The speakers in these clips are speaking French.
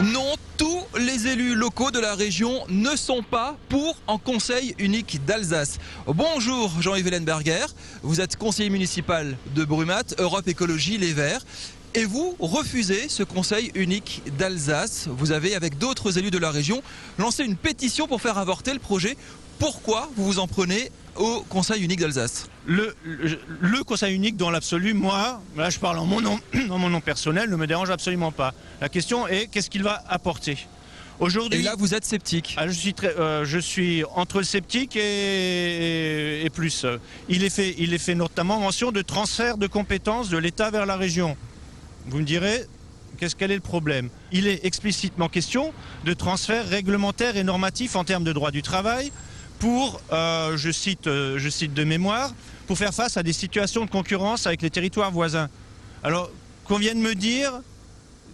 Non, tous les élus locaux de la région ne sont pas pour un conseil unique d'Alsace. Bonjour Jean-Yves Ellenberger, vous êtes conseiller municipal de Brumath, Europe Écologie Les Verts. Et vous refusez ce conseil unique d'Alsace. Vous avez, avec d'autres élus de la région, lancé une pétition pour faire avorter le projet. Pourquoi vous vous en prenez au conseil unique d'Alsace? Le conseil unique, dans l'absolu, moi, là je parle en mon nom personnel, ne me dérange absolument pas. La question est, qu'est-ce qu'il va apporter? Aujourd'hui, et là, vous êtes sceptique. Je suis entre sceptique et plus. Il est fait notamment mention de transfert de compétences de l'État vers la région. Vous me direz, quel est le problème? Il est explicitement question de transfert réglementaire et normatif en termes de droit du travail pour, je cite de mémoire, pour faire face à des situations de concurrence avec les territoires voisins. Alors, qu'on vienne me dire,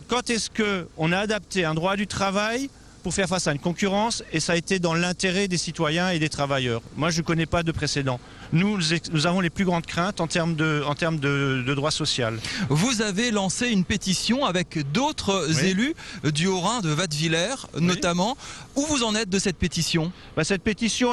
quand est-ce qu'on a adapté un droit du travail pour faire face à une concurrence, et ça a été dans l'intérêt des citoyens et des travailleurs? Moi, je ne connais pas de précédent. Nous avons les plus grandes craintes en termes de droit social. Vous avez lancé une pétition avec d'autres élus du Haut-Rhin, de Wattwiller notamment. Où vous en êtes de cette pétition? Cette pétition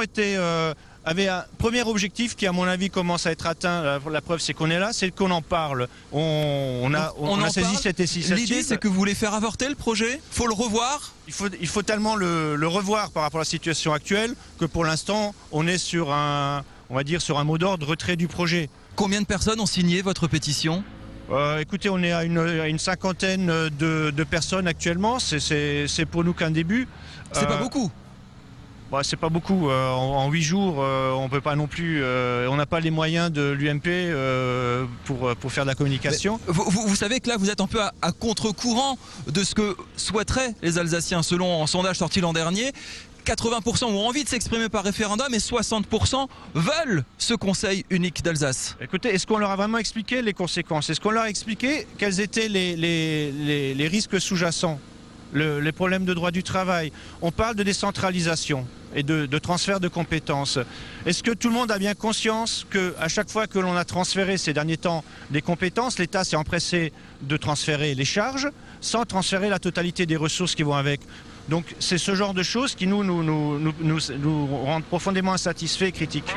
avait un premier objectif qui, à mon avis, commence à être atteint. La preuve, c'est qu'on est là, c'est qu'on en parle. On a saisi cette initiative. L'idée, c'est que vous voulez faire avorter le projet? Faut le revoir? Il faut tellement le revoir par rapport à la situation actuelle que pour l'instant, on est sur un mot d'ordre retrait du projet. Combien de personnes ont signé votre pétition? Écoutez, on est à une cinquantaine de personnes actuellement. C'est pour nous qu'un début. C'est pas beaucoup. C'est pas beaucoup. En 8 jours, on peut pas non plus. On n'a pas les moyens de l'UMP pour faire de la communication. Vous savez que là, vous êtes un peu à contre-courant de ce que souhaiteraient les Alsaciens. Selon un sondage sorti l'an dernier, 80% ont envie de s'exprimer par référendum et 60% veulent ce conseil unique d'Alsace. Écoutez, est-ce qu'on leur a vraiment expliqué les conséquences? Est-ce qu'on leur a expliqué quels étaient les risques sous-jacents? Les problèmes de droit du travail. On parle de décentralisation et de transfert de compétences. Est-ce que tout le monde a bien conscience qu'à chaque fois que l'on a transféré ces derniers temps des compétences, l'État s'est empressé de transférer les charges sans transférer la totalité des ressources qui vont avec? Donc c'est ce genre de choses qui nous rendent profondément insatisfaits et critiques.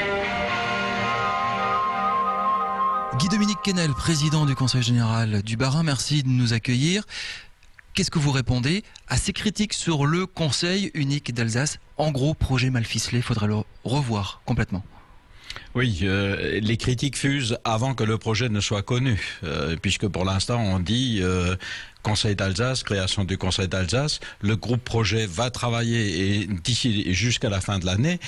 Guy-Dominique Quesnel, président du Conseil général du Bas-Rhin, merci de nous accueillir. Qu'est-ce que vous répondez à ces critiques sur le Conseil unique d'Alsace? En gros, projet mal ficelé, il faudrait le revoir complètement. Oui, les critiques fusent avant que le projet ne soit connu, puisque pour l'instant on dit Conseil d'Alsace, création du Conseil d'Alsace. Le groupe projet va travailler d'ici jusqu'à la fin de l'année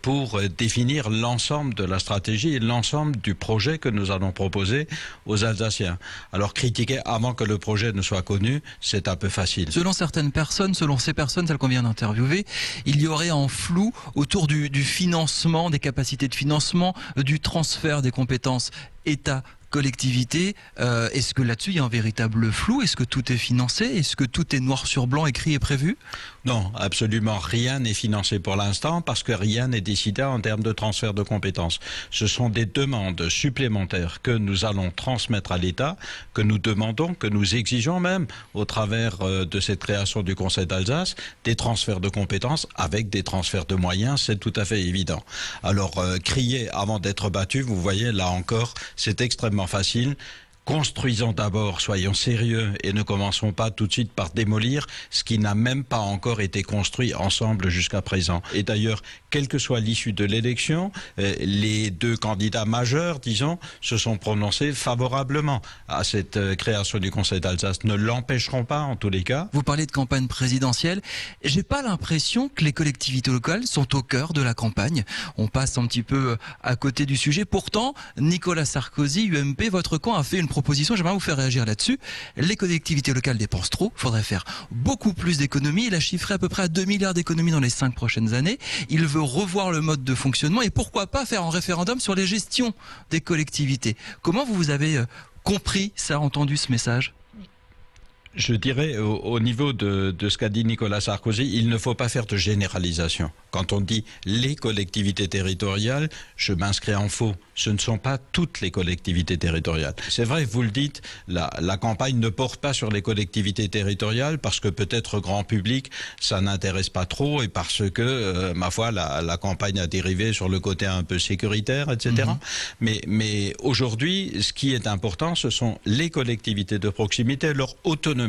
pour définir l'ensemble de la stratégie et l'ensemble du projet que nous allons proposer aux Alsaciens. Alors critiquer avant que le projet ne soit connu, c'est un peu facile. Selon certaines personnes, selon ces personnes, celles qu'on vient d'interviewer, il y aurait un flou autour du financement, des capacités de financement, du transfert des compétences État collectivité. Est-ce que là-dessus il y a un véritable flou? Est-ce que tout est financé? Est-ce que tout est noir sur blanc, écrit et prévu? Non, absolument rien n'est financé pour l'instant parce que rien n'est décidé en termes de transfert de compétences. Ce sont des demandes supplémentaires que nous allons transmettre à l'État, que nous demandons, que nous exigeons même au travers de cette création du Conseil d'Alsace, des transferts de compétences avec des transferts de moyens, c'est tout à fait évident. Alors, crier avant d'être battu, vous voyez, là encore, c'est extrêmement facile. Construisons d'abord, soyons sérieux et ne commençons pas tout de suite par démolir ce qui n'a même pas encore été construit ensemble jusqu'à présent. Et d'ailleurs, quelle que soit l'issue de l'élection, les deux candidats majeurs, disons, se sont prononcés favorablement à cette création du Conseil d'Alsace. Ne l'empêcheront pas en tous les cas. Vous parlez de campagne présidentielle. J'ai pas l'impression que les collectivités locales sont au cœur de la campagne. On passe un petit peu à côté du sujet. Pourtant, Nicolas Sarkozy, UMP, votre camp a fait une proposition, j'aimerais vous faire réagir là-dessus. Les collectivités locales dépensent trop, il faudrait faire beaucoup plus d'économies. Il a chiffré à peu près à 2 milliards d'économies dans les 5 prochaines années. Il veut revoir le mode de fonctionnement et pourquoi pas faire un référendum sur les gestions des collectivités. Comment vous avez compris ça, entendu ce message? Je dirais, au niveau de ce qu'a dit Nicolas Sarkozy, il ne faut pas faire de généralisation. Quand on dit les collectivités territoriales, je m'inscris en faux. Ce ne sont pas toutes les collectivités territoriales. C'est vrai, vous le dites, la campagne ne porte pas sur les collectivités territoriales parce que peut-être grand public, ça n'intéresse pas trop et parce que, ma foi, la campagne a dérivé sur le côté un peu sécuritaire, etc. Mais aujourd'hui, ce qui est important, ce sont les collectivités de proximité, leur autonomie.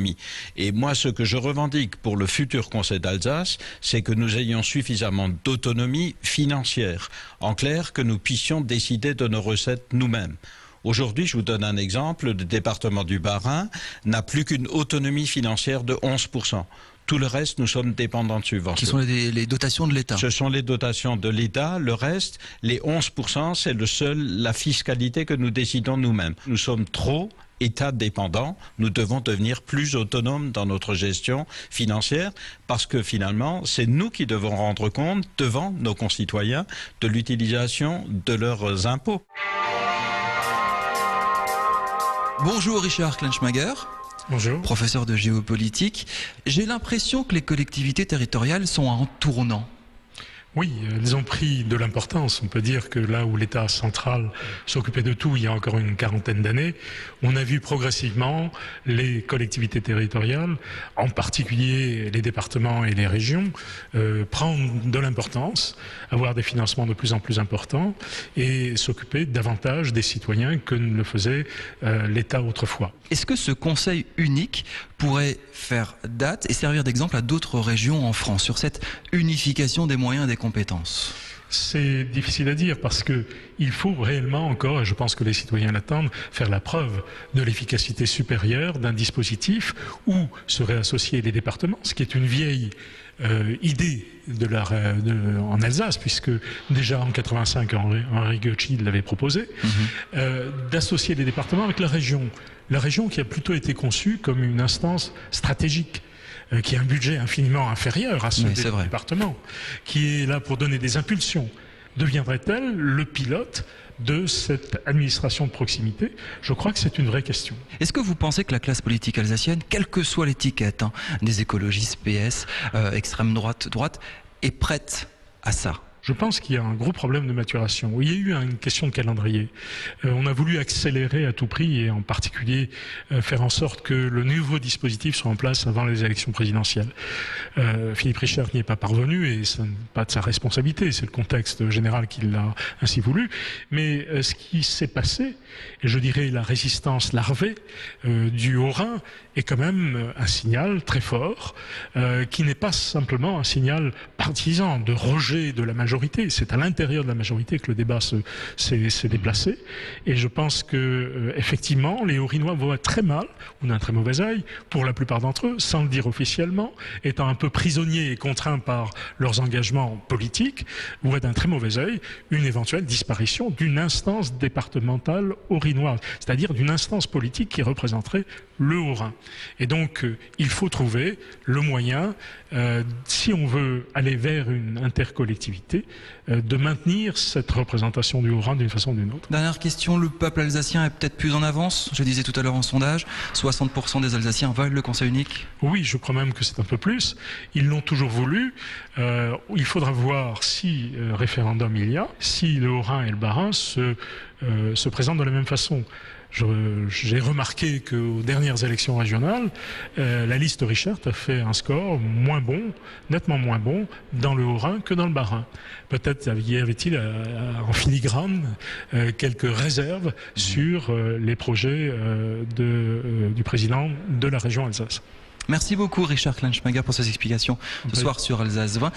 Et moi, ce que je revendique pour le futur Conseil d'Alsace, c'est que nous ayons suffisamment d'autonomie financière. En clair, que nous puissions décider de nos recettes nous-mêmes. Aujourd'hui, je vous donne un exemple, le département du Bas-Rhin n'a plus qu'une autonomie financière de 11%. Tout le reste, nous sommes dépendants de subventions. Qui sont les dotations de l'État. Ce sont les dotations de l'État. Le reste, les 11%, c'est la fiscalité que nous décidons nous-mêmes. Nous sommes trop État dépendant, nous devons devenir plus autonomes dans notre gestion financière parce que finalement, c'est nous qui devons rendre compte devant nos concitoyens de l'utilisation de leurs impôts. Bonjour Richard Kleinschmager. Bonjour. Professeur de géopolitique. J'ai l'impression que les collectivités territoriales sont en tournant. Oui, elles ont pris de l'importance. On peut dire que là où l'État central s'occupait de tout il y a encore une quarantaine d'années, on a vu progressivement les collectivités territoriales, en particulier les départements et les régions, prendre de l'importance, avoir des financements de plus en plus importants et s'occuper davantage des citoyens que ne le faisait l'État autrefois. Est-ce que ce conseil unique pourrait faire date et servir d'exemple à d'autres régions en France sur cette unification des moyens et des compétences? C'est difficile à dire parce que il faut réellement encore, et je pense que les citoyens l'attendent, faire la preuve de l'efficacité supérieure d'un dispositif où seraient associés les départements, ce qui est une vieille idée en Alsace, puisque déjà en 85, Henri Goetschel l'avait proposé, d'associer les départements avec la région. La région qui a plutôt été conçue comme une instance stratégique, qui a un budget infiniment inférieur à ceux des départements, qui est là pour donner des impulsions. Deviendrait-elle le pilote de cette administration de proximité? Je crois que c'est une vraie question. Est-ce que vous pensez que la classe politique alsacienne, quelle que soit l'étiquette, des écologistes, PS, extrême droite, est prête à ça? Je pense qu'il y a un gros problème de maturation. Il y a eu une question de calendrier. On a voulu accélérer à tout prix et en particulier faire en sorte que le nouveau dispositif soit en place avant les élections présidentielles. Philippe Richard n'y est pas parvenu et ce n'est pas de sa responsabilité, c'est le contexte général qui l'a ainsi voulu. Mais ce qui s'est passé, et je dirais la résistance larvée du Haut-Rhin, est quand même un signal très fort qui n'est pas simplement un signal partisan de rejet de la majorité. C'est à l'intérieur de la majorité que le débat s'est déplacé. Et je pense que effectivement, les Haut-Rhinois voient très mal, ou d'un très mauvais œil, pour la plupart d'entre eux, sans le dire officiellement, étant un peu prisonniers et contraints par leurs engagements politiques, voient d'un très mauvais œil une éventuelle disparition d'une instance départementale haut-rhinoise, c'est-à-dire d'une instance politique qui représenterait le Haut-Rhin. Et donc, il faut trouver le moyen, si on veut aller vers une intercollectivité, de maintenir cette représentation du Haut-Rhin d'une façon ou d'une autre. Dernière question, le peuple alsacien est peut-être plus en avance. Je disais tout à l'heure en sondage, 60% des Alsaciens veulent le Conseil unique. Oui, je crois même que c'est un peu plus. Ils l'ont toujours voulu. Il faudra voir si référendum il y a, si le Haut-Rhin et le Bas-Rhin se présentent de la même façon. J'ai remarqué qu'aux dernières élections régionales, la liste Richard a fait un score moins bon, nettement moins bon, dans le Haut-Rhin que dans le Bas-Rhin. Peut-être y avait-il en filigrane quelques réserves sur les projets du président de la région Alsace. Merci beaucoup Richard Kleinschmager pour ces explications ce soir sur Alsace 20.